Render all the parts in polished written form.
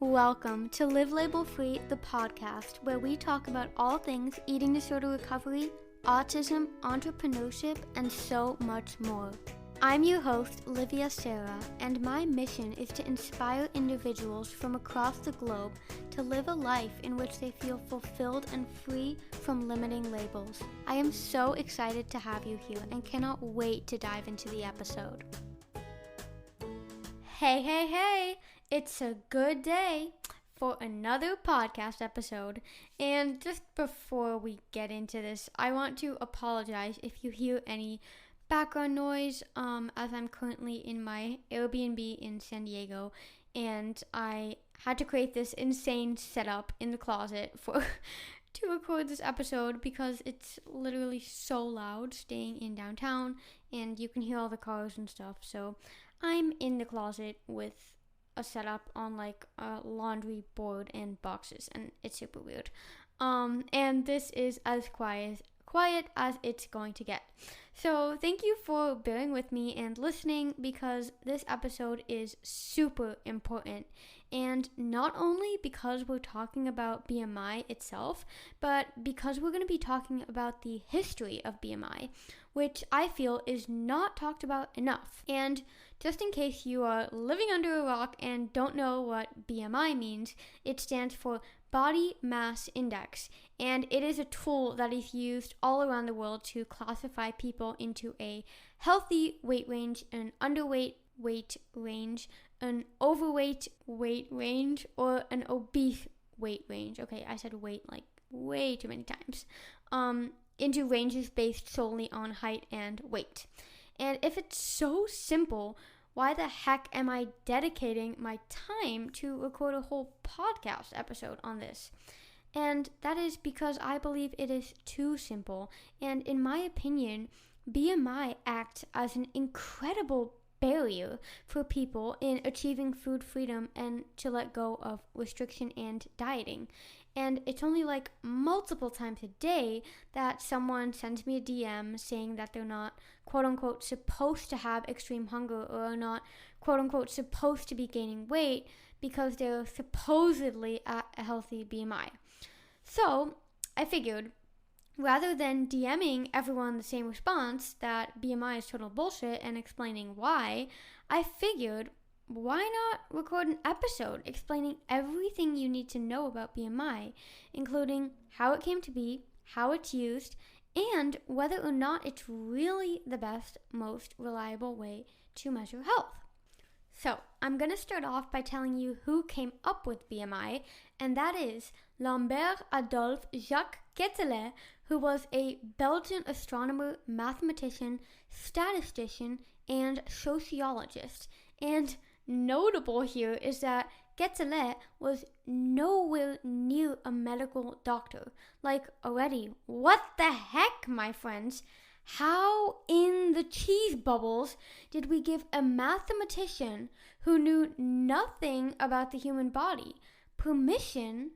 Welcome to Live Label Free, the podcast, where we talk about all things eating disorder recovery, autism, entrepreneurship, and so much more. I'm your host, Livia Sarah, and my mission is to inspire individuals from across the globe to live a life in which they feel fulfilled and free from limiting labels. I am so excited to have you here and cannot wait to dive into the episode. Hey! It's a good day for another podcast episode. And just before we get into this, I want to apologize if you hear any background noise, as I'm currently in my Airbnb in San Diego, and I had to create this insane setup in the closet to record this episode because it's literally so loud staying in downtown, and you can hear all the cars and stuff. So I'm in the closet with a setup on like a laundry board and boxes, and it's super weird. And this is as quiet as it's going to get. So thank you for bearing with me and listening, because this episode is super important. And not only because we're talking about BMI itself, but because we're going to be talking about the history of BMI, which I feel is not talked about enough. And just in case you are living under a rock and don't know what BMI means, it stands for Body Mass Index, and it is a tool that is used all around the world to classify people into a healthy weight range, an underweight weight range, an overweight weight range, or an obese weight range. Okay, I said weight like way too many times. Into ranges based solely on height and weight. And if it's so simple, why the heck am I dedicating my time to record a whole podcast episode on this? And that is because I believe it is too simple. And in my opinion, BMI acts as an incredible barrier for people in achieving food freedom and to let go of restriction and dieting. And it's only like multiple times a day that someone sends me a DM saying that they're not quote-unquote supposed to have extreme hunger, or are not quote-unquote supposed to be gaining weight because they're supposedly at a healthy BMI. So I figured, rather than DMing everyone the same response that BMI is total bullshit and explaining why, I figured, why not record an episode explaining everything you need to know about BMI, including how it came to be, how it's used, and whether or not it's really the best, most reliable way to measure health. So, I'm going to start off by telling you who came up with BMI, and that is Lambert Adolphe Jacques Quetelet, who was a Belgian astronomer, mathematician, statistician, and sociologist. And notable here is that Quetelet was nowhere near a medical doctor. Like, already, what the heck, my friends? How in the cheese bubbles did we give a mathematician who knew nothing about the human body permission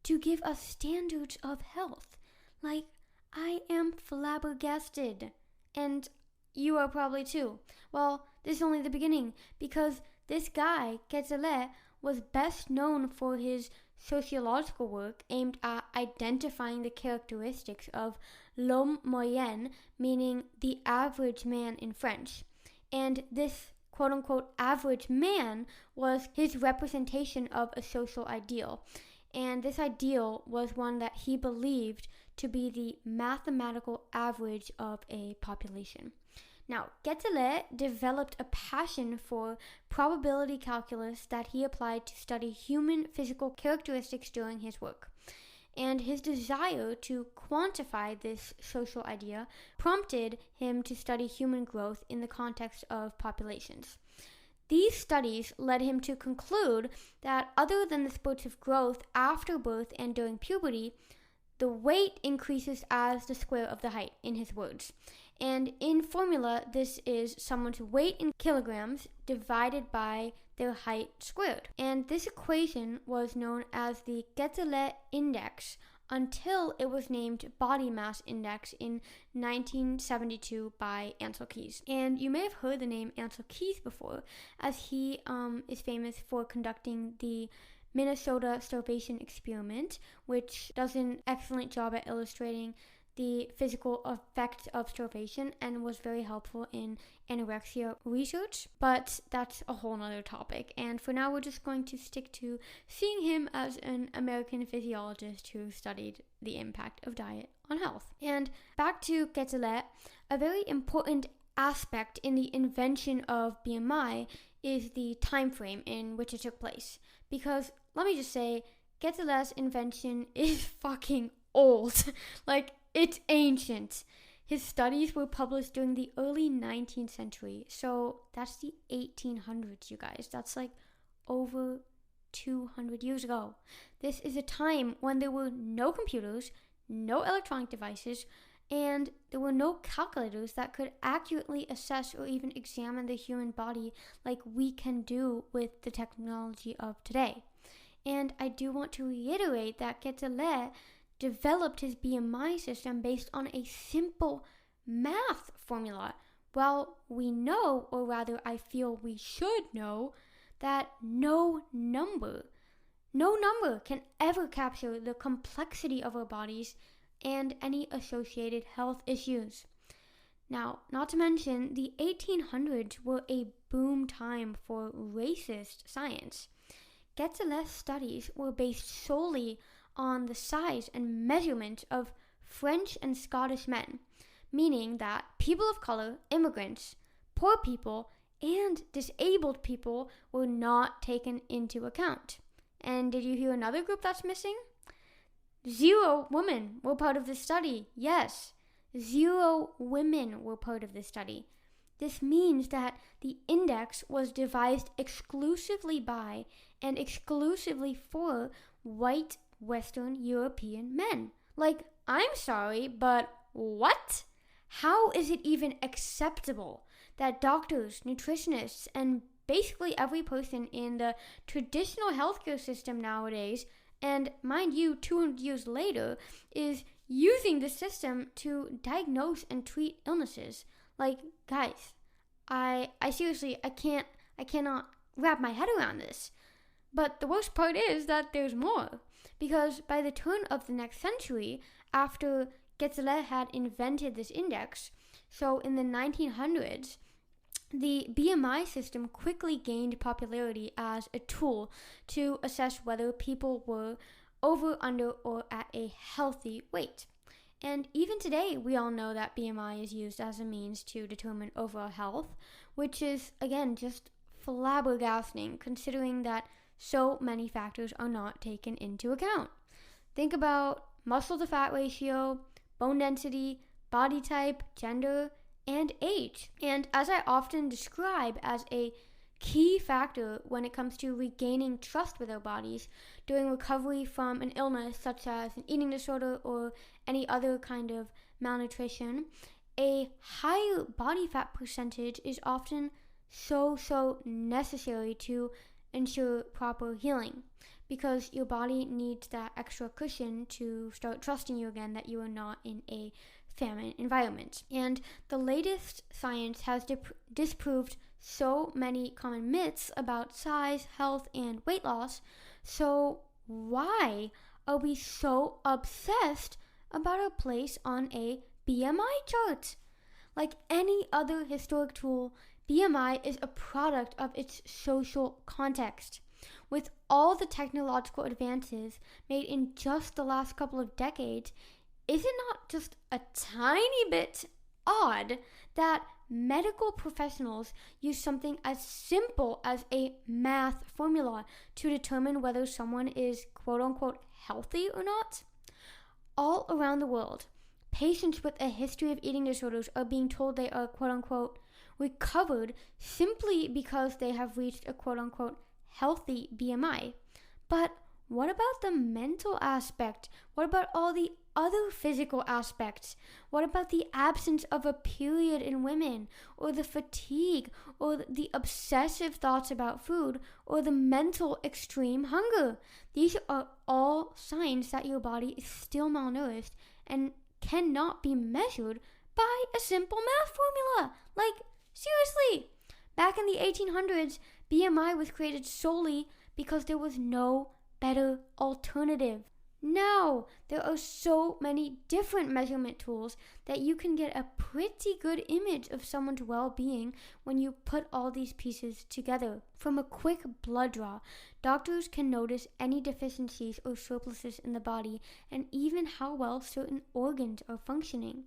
to give us standards of health? Like, I am flabbergasted. And you are probably too. Well, this is only the beginning, because this guy, Quetelet, was best known for his sociological work aimed at identifying the characteristics of l'homme moyen, meaning the average man in French. And this quote-unquote average man was his representation of a social ideal. And this ideal was one that he believed to be the mathematical average of a population. Now, Quetelet developed a passion for probability calculus that he applied to study human physical characteristics during his work. And his desire to quantify this social idea prompted him to study human growth in the context of populations. These studies led him to conclude that other than the spurts of growth after birth and during puberty, the weight increases as the square of the height, in his words. And in formula, this is someone's weight in kilograms divided by their height squared. And this equation was known as the Quetelet index until it was named Body Mass Index in 1972 by Ancel Keys. And you may have heard the name Ancel Keys before, as he is famous for conducting the Minnesota starvation experiment, which does an excellent job at illustrating the physical effects of starvation and was very helpful in anorexia research. But that's a whole nother topic. And for now, we're just going to stick to seeing him as an American physiologist who studied the impact of diet on health. And back to Quetelet, a very important aspect in the invention of BMI is the time frame in which it took place. Because, let me just say, Quetelet's invention is fucking old. Like, it's ancient. His studies were published during the early 19th century. So that's the 1800s, you guys. That's like over 200 years ago. This is a time when there were no computers, no electronic devices, and there were no calculators that could accurately assess or even examine the human body like we can do with the technology of today. And I do want to reiterate that Quetelet developed his BMI system based on a simple math formula. Well, we know, or rather I feel we should know, that no number can ever capture the complexity of our bodies and any associated health issues. Now, not to mention, the 1800s were a boom time for racist science. Quetelet's studies were based solely on the size and measurement of French and Scottish men, meaning that people of color, immigrants, poor people, and disabled people were not taken into account. And did you hear another group that's missing? 0 women were part of this study. Yes, 0 women were part of this study. This means that the index was devised exclusively by and exclusively for white Western European men. Like, I'm sorry, but what? How is it even acceptable that doctors, nutritionists, and basically every person in the traditional healthcare system nowadays, and mind you, 200 years later, is using the system to diagnose and treat illnesses? Like, guys, I seriously, I cannot wrap my head around this. But the worst part is that there's more. Because by the turn of the next century, after Quetelet had invented this index, so in the 1900s, the BMI system quickly gained popularity as a tool to assess whether people were over, under, or at a healthy weight. And even today, we all know that BMI is used as a means to determine overall health, which is, again, just flabbergasting considering that so many factors are not taken into account. Think about muscle to fat ratio, bone density, body type, gender, and age. And as I often describe as a key factor when it comes to regaining trust with our bodies during recovery from an illness such as an eating disorder or any other kind of malnutrition, a higher body fat percentage is often so necessary to ensure proper healing, because your body needs that extra cushion to start trusting you again that you are not in a famine environment. And the latest science has disproved so many common myths about size, health, and weight loss. So why are we so obsessed about our place on a BMI chart? Like any other historic tool, BMI is a product of its social context. With all the technological advances made in just the last couple of decades, is it not just a tiny bit odd that medical professionals use something as simple as a math formula to determine whether someone is quote-unquote healthy or not? All around the world, patients with a history of eating disorders are being told they are quote-unquote recovered simply because they have reached a quote-unquote healthy BMI. But what about the mental aspect? What about all the other physical aspects? What about the absence of a period in women, or the fatigue, or the obsessive thoughts about food, or the mental extreme hunger? These are all signs that your body is still malnourished and cannot be measured by a simple math formula. Like, seriously, back in the 1800s, BMI was created solely because there was no better alternative. Now, there are so many different measurement tools that you can get a pretty good image of someone's well-being when you put all these pieces together. From a quick blood draw, doctors can notice any deficiencies or surpluses in the body and even how well certain organs are functioning.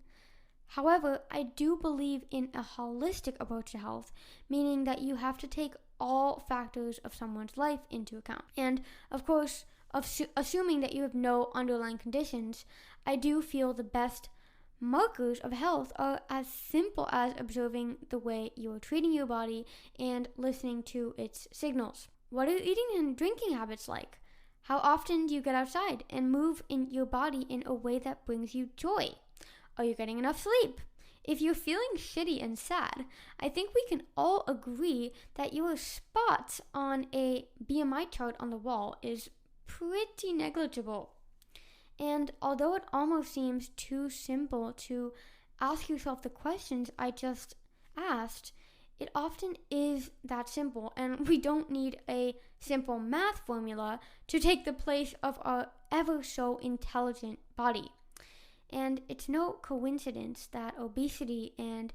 However, I do believe in a holistic approach to health, meaning that you have to take all factors of someone's life into account. And, of course, assuming that you have no underlying conditions, I do feel the best markers of health are as simple as observing the way you are treating your body and listening to its signals. What are your eating and drinking habits like? How often do you get outside and move in your body in a way that brings you joy? Are you getting enough sleep? If you're feeling shitty and sad, I think we can all agree that your spot on a BMI chart on the wall is pretty negligible. And although it almost seems too simple to ask yourself the questions I just asked, it often is that simple, and we don't need a simple math formula to take the place of our ever so intelligent body. And it's no coincidence that obesity and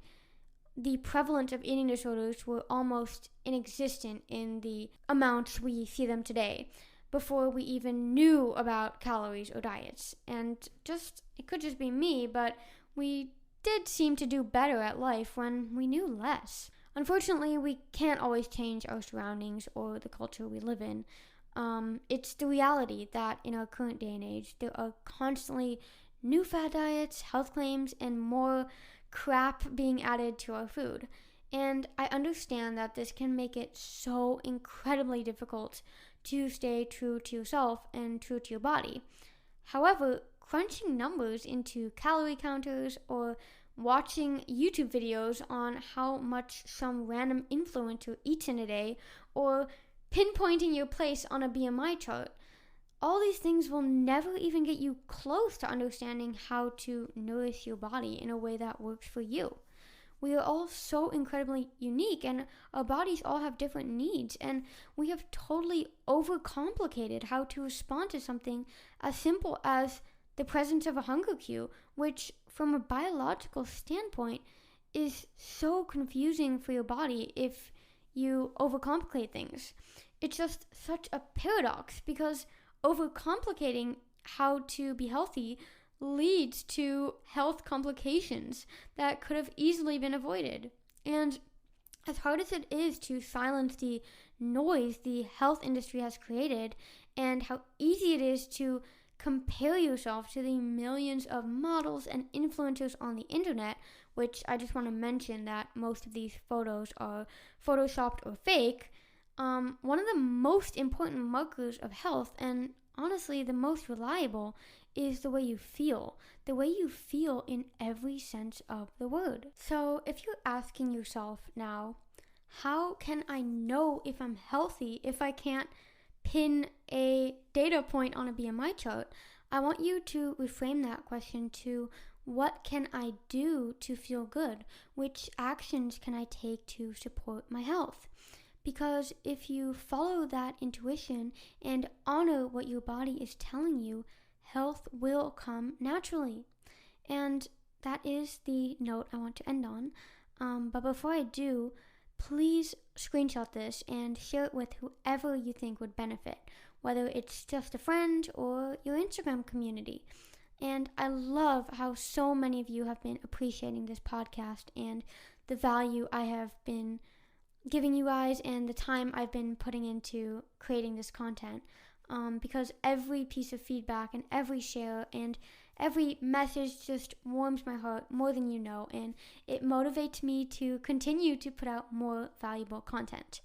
the prevalence of eating disorders were almost inexistent in the amounts we see them today, before we even knew about calories or diets. And it could just be me, but we did seem to do better at life when we knew less. Unfortunately, we can't always change our surroundings or the culture we live in. It's the reality that in our current day and age, there are constantly new fad diets, health claims, and more crap being added to our food. And I understand that this can make it so incredibly difficult to stay true to yourself and true to your body. However, crunching numbers into calorie counters or watching YouTube videos on how much some random influencer eats in a day or pinpointing your place on a BMI chart, all these things will never even get you close to understanding how to nourish your body in a way that works for you. We are all so incredibly unique, and our bodies all have different needs, and we have totally overcomplicated how to respond to something as simple as the presence of a hunger cue, which from a biological standpoint is so confusing for your body if you overcomplicate things. It's just such a paradox, because overcomplicating how to be healthy leads to health complications that could have easily been avoided. And as hard as it is to silence the noise the health industry has created, and how easy it is to compare yourself to the millions of models and influencers on the internet, which I just want to mention that most of these photos are photoshopped or fake, one of the most important markers of health, and honestly the most reliable, is the way you feel in every sense of the word. So if you're asking yourself now, how can I know if I'm healthy if I can't pin a data point on a BMI chart? I want you to reframe that question to, what can I do to feel good? Which actions can I take to support my health? Because if you follow that intuition and honor what your body is telling you, health will come naturally. And that is the note I want to end on. But before I do, please screenshot this and share it with whoever you think would benefit, whether it's just a friend or your Instagram community. And I love how so many of you have been appreciating this podcast and the value I have been giving you guys and the time I've been putting into creating this content. Because every piece of feedback and every share and every message just warms my heart more than you know, and it motivates me to continue to put out more valuable content.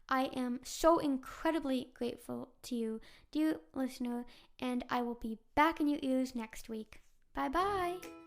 I am so incredibly grateful to you, dear listener, and I will be back in your ears next week. Bye-bye!